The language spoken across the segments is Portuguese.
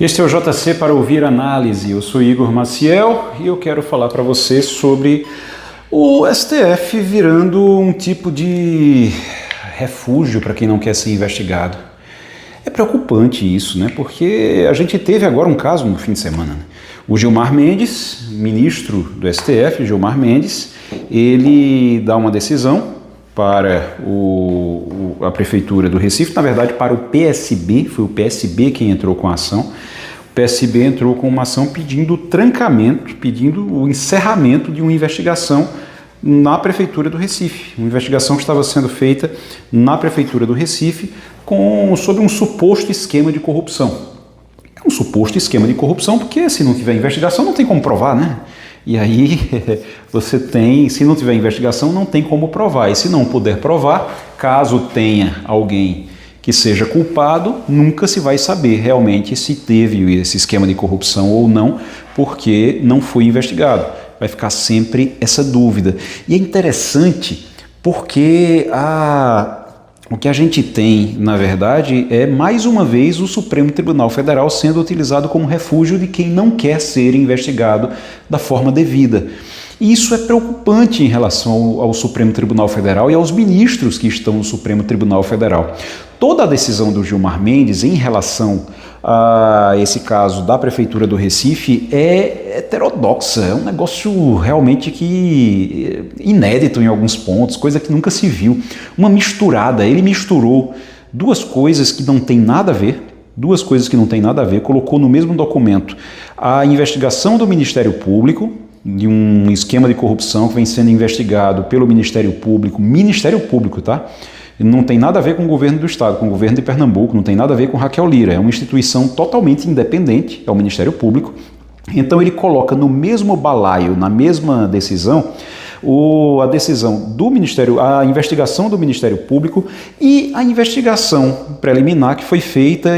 Este é o JC para ouvir análise. Eu sou Igor Maciel e eu quero falar para você sobre o STF virando um tipo de refúgio para quem não quer ser investigado. É preocupante isso, né? Porque a gente teve agora um caso no fim de semana. O Gilmar Mendes, ministro do STF, Gilmar Mendes, ele dá uma decisão para a Prefeitura do Recife, na verdade para o PSB, foi o PSB quem entrou com a ação. O PSB entrou com uma ação pedindo o trancamento, pedindo o encerramento de uma investigação na Prefeitura do Recife. Uma investigação que estava sendo feita na Prefeitura do Recife sobre um suposto esquema de corrupção. É um suposto esquema de corrupção porque se não tiver investigação não tem como provar, né? E aí se não tiver investigação, não tem como provar. E se não puder provar, caso tenha alguém que seja culpado, nunca se vai saber realmente se teve esse esquema de corrupção ou não, porque não foi investigado. Vai ficar sempre essa dúvida. E é interessante porque o que a gente tem, na verdade, é mais uma vez o Supremo Tribunal Federal sendo utilizado como refúgio de quem não quer ser investigado da forma devida. E isso é preocupante em relação ao Supremo Tribunal Federal e aos ministros que estão no Supremo Tribunal Federal. Toda a decisão do Gilmar Mendes em relação a esse caso da Prefeitura do Recife é heterodoxa, é um negócio realmente que inédito em alguns pontos, coisa que nunca se viu. Uma misturada, ele misturou duas coisas que não tem nada a ver, colocou no mesmo documento a investigação do Ministério Público, de um esquema de corrupção que vem sendo investigado pelo Ministério Público, tá? Não tem nada a ver com o governo do estado, com o governo de Pernambuco, não tem nada a ver com Raquel Lira, é uma instituição totalmente independente, é o Ministério Público. Então ele coloca no mesmo balaio, na mesma decisão, a decisão do Ministério, a investigação do Ministério Público e a investigação preliminar que foi feita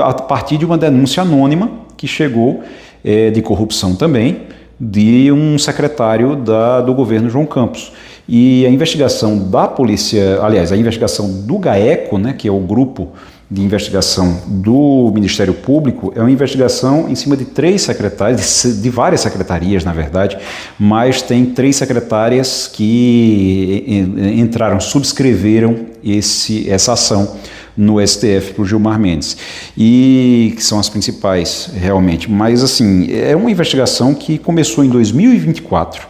a partir de uma denúncia anônima que chegou de corrupção também, de um secretário do governo João Campos. E a investigação da polícia, aliás, a investigação do GAECO, né, que é o grupo de investigação do Ministério Público, é uma investigação em cima de 3 secretárias, de várias secretarias, na verdade, mas tem 3 secretárias que subscreveram essa ação no STF para o Gilmar Mendes, e que são as principais realmente. Mas assim, é uma investigação que começou em 2024,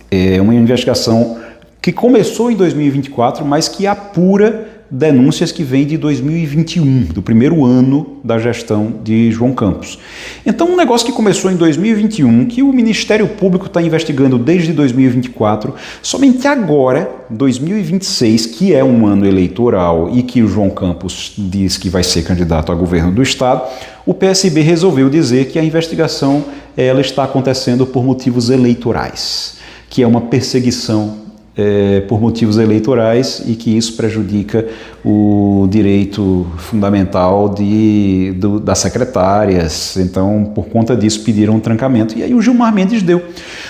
é uma investigação que começou em 2024, mas que apura denúncias que vêm de 2021, do primeiro ano da gestão de João Campos. Então, um negócio que começou em 2021, que o Ministério Público está investigando desde 2024, somente agora, 2026, que é um ano eleitoral e que o João Campos diz que vai ser candidato a governo do estado, o PSB resolveu dizer que a investigação ela está acontecendo por motivos eleitorais, que é uma perseguição por motivos eleitorais e que isso prejudica o direito fundamental das secretárias. Então, por conta disso, pediram um trancamento. E aí o Gilmar Mendes deu.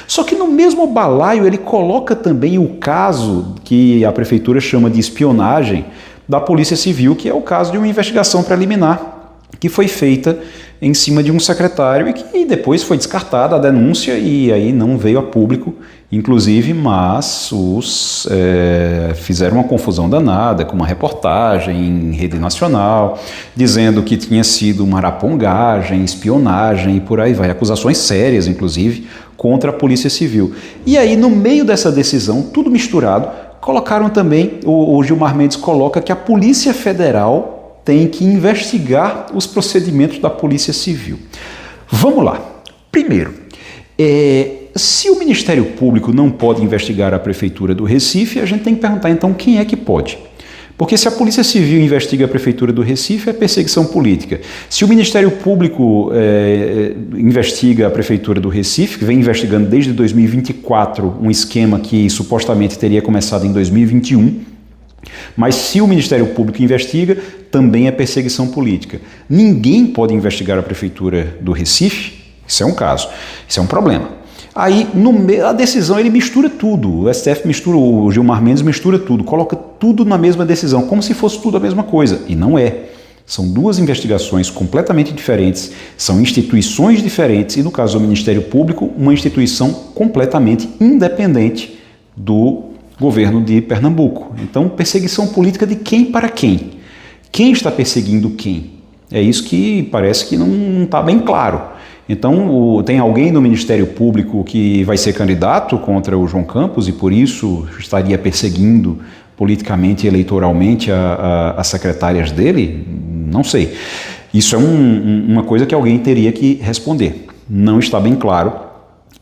Só que no mesmo balaio ele coloca também o caso que a Prefeitura chama de espionagem da Polícia Civil, que é o caso de uma investigação preliminar que foi feita em cima de um secretário e que depois foi descartada a denúncia e aí não veio a público, inclusive, mas fizeram uma confusão danada com uma reportagem em rede nacional, dizendo que tinha sido uma arapongagem, espionagem e por aí vai, acusações sérias, inclusive, contra a Polícia Civil. E aí, no meio dessa decisão, tudo misturado, colocaram também, o Gilmar Mendes coloca que a Polícia Federal tem que investigar os procedimentos da Polícia Civil. Vamos lá. Primeiro, se o Ministério Público não pode investigar a Prefeitura do Recife, a gente tem que perguntar então quem é que pode. Porque se a Polícia Civil investiga a Prefeitura do Recife, é perseguição política. Se o Ministério Público investiga a Prefeitura do Recife, que vem investigando desde 2024 um esquema que supostamente teria começado em 2021, mas se o Ministério Público investiga, também é perseguição política. Ninguém pode investigar a Prefeitura do Recife, isso é um caso, isso é um problema. Aí, a decisão, ele mistura tudo, o STF mistura, o Gilmar Mendes mistura tudo, coloca tudo na mesma decisão, como se fosse tudo a mesma coisa, e não é. São duas investigações completamente diferentes, são instituições diferentes e, no caso do Ministério Público, uma instituição completamente independente do governo de Pernambuco. Então, perseguição política de quem para quem? Quem está perseguindo quem? É isso que parece que não está bem claro. Então, tem alguém no Ministério Público que vai ser candidato contra o João Campos e, por isso, estaria perseguindo politicamente e eleitoralmente as secretárias dele? Não sei. Isso é uma coisa que alguém teria que responder. Não está bem claro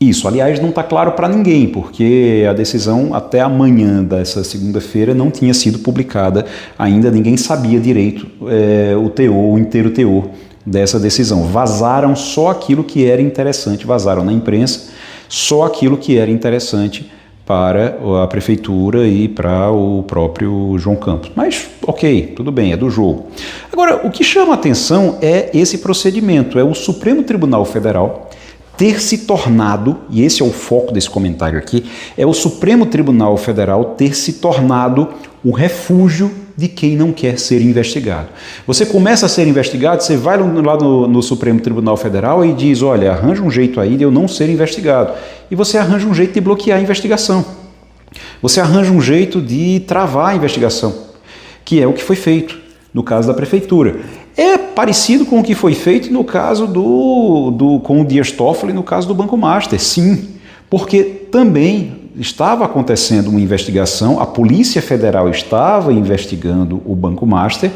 isso. Aliás, não está claro para ninguém, porque a decisão até amanhã dessa segunda-feira não tinha sido publicada ainda, ninguém sabia direito o inteiro teor dessa decisão. Vazaram só aquilo que era interessante, vazaram na imprensa só aquilo que era interessante para a prefeitura e para o próprio João Campos. Mas, ok, tudo bem, é do jogo. Agora, o que chama a atenção é esse procedimento, é o Supremo Tribunal Federal ter se tornado, e esse é o foco desse comentário aqui, é o Supremo Tribunal Federal ter se tornado o refúgio de quem não quer ser investigado. Você começa a ser investigado, você vai lá no Supremo Tribunal Federal e diz, olha, arranja um jeito aí de eu não ser investigado. E você arranja um jeito de bloquear a investigação. Você arranja um jeito de travar a investigação, que é o que foi feito no caso da prefeitura. É parecido com o que foi feito no caso com o Dias Toffoli, no caso do Banco Master, sim, porque também estava acontecendo uma investigação, a Polícia Federal estava investigando o Banco Master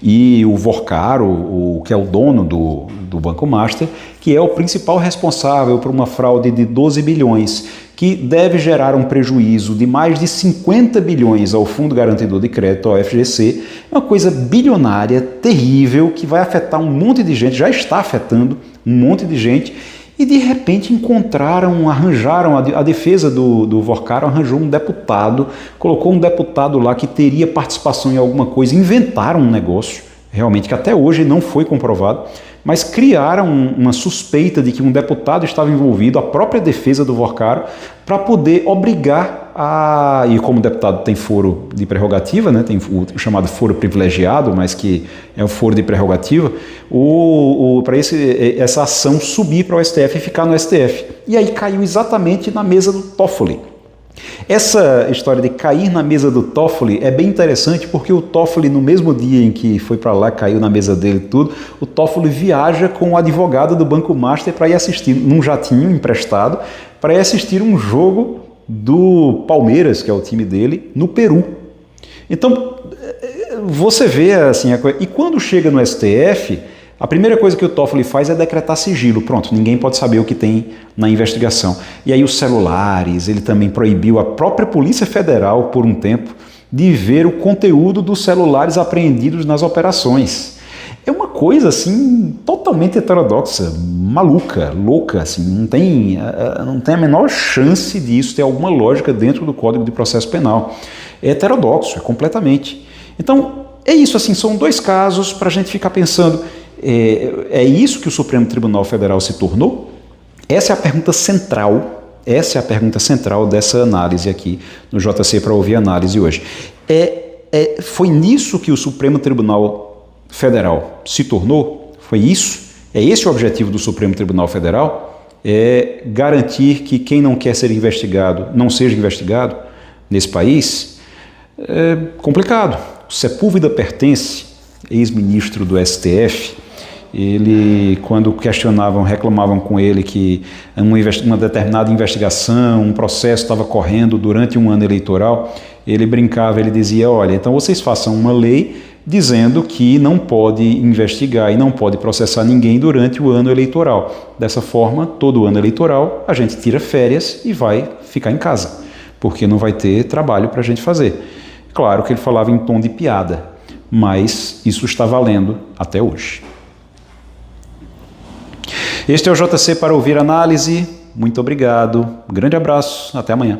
e o Vorcaro, que é o dono do Banco Master, que é o principal responsável por uma fraude de 12 bilhões, que deve gerar um prejuízo de mais de 50 bilhões ao Fundo Garantidor de Crédito, ao FGC, uma coisa bilionária, terrível, que vai afetar um monte de gente, já está afetando um monte de gente, e de repente arranjaram, a defesa do Vorcaro arranjou um deputado, colocou um deputado lá que teria participação em alguma coisa, inventaram um negócio, realmente, que até hoje não foi comprovado, mas criaram uma suspeita de que um deputado estava envolvido, a própria defesa do Vorcaro, para poder obrigar e como o deputado tem foro de prerrogativa, né, tem o chamado foro privilegiado, mas que é o foro de prerrogativa, para essa ação subir para o STF e ficar no STF. E aí caiu exatamente na mesa do Toffoli. Essa história de cair na mesa do Toffoli é bem interessante porque o Toffoli, no mesmo dia em que foi para lá, caiu na mesa dele e tudo, o Toffoli viaja com o advogado do Banco Master para ir assistir, num jatinho emprestado, para ir assistir um jogo do Palmeiras, que é o time dele, no Peru. Então, você vê assim a coisa. E quando chega no STF, a primeira coisa que o Toffoli faz é decretar sigilo. Pronto, ninguém pode saber o que tem na investigação. E aí os celulares, ele também proibiu a própria Polícia Federal, por um tempo, de ver o conteúdo dos celulares apreendidos nas operações. É uma coisa, assim, totalmente heterodoxa, maluca, louca, assim, não tem a menor chance disso ter alguma lógica dentro do Código de Processo Penal. É heterodoxo, é completamente. Então, é isso, assim, são dois casos para a gente ficar pensando. É isso que o Supremo Tribunal Federal se tornou? Essa é a pergunta central dessa análise aqui no JC para ouvir a análise hoje. Foi nisso que o Supremo Tribunal Federal se tornou? Foi isso? É esse o objetivo do Supremo Tribunal Federal? É garantir que quem não quer ser investigado não seja investigado nesse país? É complicado. O Sepúlveda Pertence, ex-ministro do STF, ele, quando reclamavam com ele que uma determinada investigação, um processo estava correndo durante um ano eleitoral, ele brincava, ele dizia, olha, então vocês façam uma lei dizendo que não pode investigar e não pode processar ninguém durante o ano eleitoral. Dessa forma, todo ano eleitoral, a gente tira férias e vai ficar em casa, porque não vai ter trabalho para a gente fazer. Claro que ele falava em tom de piada, mas isso está valendo até hoje. Este é o JC para ouvir análise. Muito obrigado. Um grande abraço. Até amanhã.